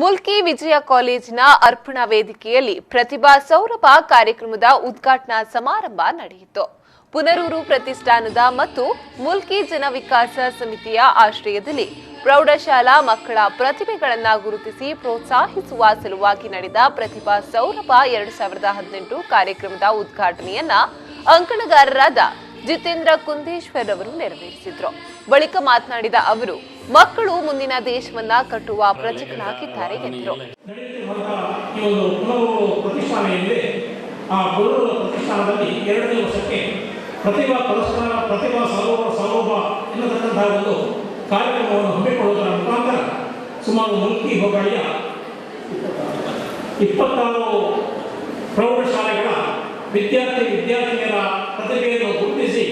ಮುಲ್ಕಿ ವಿಜಯ ಕಾಲೇಜಿನ ಅರ್ಪಣಾ ವೇದಿಕೆಯಲ್ಲಿ ಪ್ರತಿಭಾ ಸೌರಭ ಕಾರ್ಯಕ್ರಮದ ಉದ್ಘಾಟನಾ ಸಮಾರಂಭ ನಡೆಯಿತು. ಪುನರೂರು ಪ್ರತಿಷ್ಠಾನದ ಮತ್ತು ಮುಲ್ಕಿ ಜನ ವಿಕಾಸ ಸಮಿತಿಯ ಆಶ್ರಯದಲ್ಲಿ ಪ್ರೌಢಶಾಲಾ ಮಕ್ಕಳ ಪ್ರತಿಭೆಗಳನ್ನು ಗುರುತಿಸಿ ಪ್ರೋತ್ಸಾಹಿಸುವ ಸಲುವಾಗಿ ನಡೆದ ಪ್ರತಿಭಾ ಸೌರಭ 2018 ಕಾರ್ಯಕ್ರಮದ ಉದ್ಘಾಟನೆಯನ್ನ ಅಂಕಣಗಾರರಾದ ಜಿತೇಂದ್ರ ಕುಂದೇಶ್ವರ್ ಅವರು ನೆರವೇರಿಸಿದರು. ಬಳಿಕ ಮಾತನಾಡಿದ ಅವರು, ಮಕ್ಕಳು ಮುಂದಿನ ದೇಶವನ್ನ ಕಟ್ಟುವ ಪ್ರಜೆಗಳಾಗಿದ್ದಾರೆ ಎಂದರು. ಎರಡನೇ ವರ್ಷಕ್ಕೆ ಪ್ರತಿಭಾ ಸೌರಭ ಎನ್ನತಕ್ಕಂತಹ ಒಂದು ಕಾರ್ಯಕ್ರಮವನ್ನು ಹಮ್ಮಿಕೊಳ್ಳುವುದರ ಮುಖಾಂತರ ಸುಮಾರು ಮುಲ್ಕಿ ಹೋಬಳಿಯ 26 ಪ್ರೌಢಶಾಲೆಗಳ ವಿದ್ಯಾರ್ಥಿನಿಯರ ಪ್ರತಿಭೆಯನ್ನು ಗುರುತಿಸಿ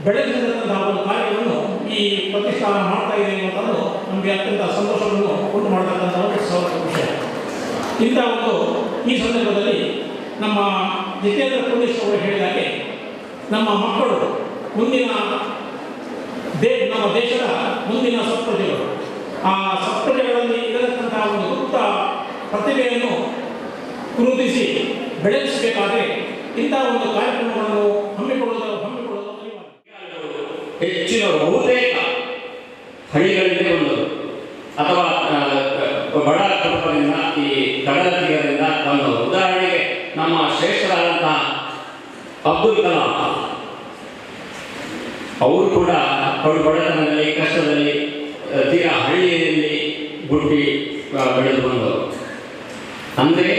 ಬೆಳೆಸಿದಂತಹ ಒಂದು ಕಾರ್ಯವನ್ನು ಈ ಪ್ರತಿಷ್ಠಾನ ಮಾಡ್ತಾ ಇದೆ ಎನ್ನುವುದು ನಮಗೆ ಅತ್ಯಂತ ಸಂತೋಷವನ್ನು ಉಂಟು ಮಾಡತಕ್ಕಂಥ ಒಂದು ವಿಷಯ. ಇಂಥ ಒಂದು ಈ ಸಂದರ್ಭದಲ್ಲಿ ನಮ್ಮ ಜಿತೇಂದ್ರ ಕುಂದೇಶ್ವರ್ ಅವರು ಹೇಳಿದಾಗೆ ನಮ್ಮ ಮಕ್ಕಳು ನಮ್ಮ ದೇಶದ ಮುಂದಿನ ಸತ್ಪ್ರಜೆಗಳು. ಆ ಸತ್ಪ್ರಜೆಗಳಲ್ಲಿ ಇರತಕ್ಕಂತಹ ಒಂದು ಗುಪ್ತ ಪ್ರತಿಭೆಯನ್ನು ಗುರುತಿಸಿ ಬೆಳೆಸಬೇಕಾದರೆ ಇಂತಹ ಒಂದು ಕಾರ್ಯಕ್ರಮಗಳನ್ನು ಹಮ್ಮಿಕೊಳ್ಳುವುದು ಹೆಚ್ಚಿನ ಬಹುತೇಕ ಹಳ್ಳಿಗಳಿಂದ ಬಂದವರು ಅಥವಾ ಬಡ ಕುಟುಂಬದಿಂದ ಈ ಕಡಲ ತೀರದಿಂದ ಬಂದವರು. ಉದಾಹರಣೆಗೆ ನಮ್ಮ ಶ್ರೇಷ್ಠರಾದಂತಹ ಅಬ್ದುಲ್ ಕಲಾಂ ಅವರು ಕೂಡ ಬಡತನದಲ್ಲಿ ಕಷ್ಟದಲ್ಲಿ ತೀರಾ ಹಳ್ಳಿಯಲ್ಲಿ ಹುಟ್ಟಿ ಬೆಳೆದು ಬಂದವರು. ಅಂದರೆ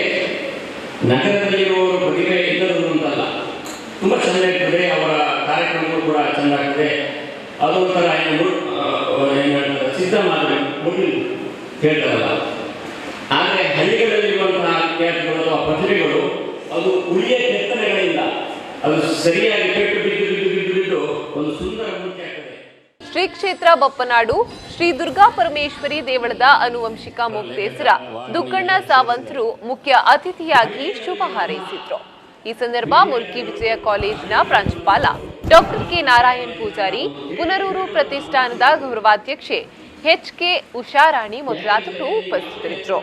ನಗರದಲ್ಲಿರುವವರು ಪ್ರತಿಭೆ ಇದ್ದದ್ದು ಅಂತಲ್ಲ, ತುಂಬ ಚೆಂದ ಇರ್ತದೆ, ಅವರ ಕಾರ್ಯಕ್ರಮಗಳು ಕೂಡ ಚೆಂದ ಆಗ್ತದೆ. ಅದು ಒಂಥರ ಸಿದ್ಧ ಮಾದರಿ ಮುಗಿಲು ಹೇಳ್ತಾರಲ್ಲ. ಆದರೆ ಹಳ್ಳಿಗಳಲ್ಲಿರುವಂತಹ ವಿದ್ಯಾರ್ಥಿಗಳು ಅಥವಾ ಪ್ರತಿಭೆಗಳು ಅದು ಉಳಿಯ ಕೆತ್ತನೆಗಳಿಂದ ಅದು ಸರಿಯಾಗಿ ಪೆಟ್ಟು ಬಿದ್ದು ಒಂದು ಸುಂದರ ಮೂರ್ತಿ ಆಗ್ತದೆ. ಶ್ರೀ ಕ್ಷೇತ್ರ ಬಪ್ಪನಾಡು ಶ್ರೀ ದುರ್ಗಾ ಪರಮೇಶ್ವರಿ ದೇವಳದ ಅನುವಂಶಿಕ ಮುಕ್ತೇಸರ ದುಗ್ಗಣ್ಣ ಸಾವಂತರು ಮುಖ್ಯ ಅತಿಥಿಯಾಗಿ ಶುಭ ಹಾರೈಸಿದ್ರು. ಈ ಸಂದರ್ಭ ಮುಲ್ಕಿ ವಿಜಯ ಕಾಲೇಜಿನ ಪ್ರಾಂಶುಪಾಲ ಡಾಕ್ಟರ್ ಕೆ ನಾರಾಯಣ್ ಪೂಜಾರಿ, ಪುನರೂರು ಪ್ರತಿಷ್ಠಾನದ ಗೌರವಾಧ್ಯಕ್ಷೆ HK ಉಷಾರಾಣಿ ಮೊದಲಾದವರು ಉಪಸ್ಥಿತರಿದ್ದರು.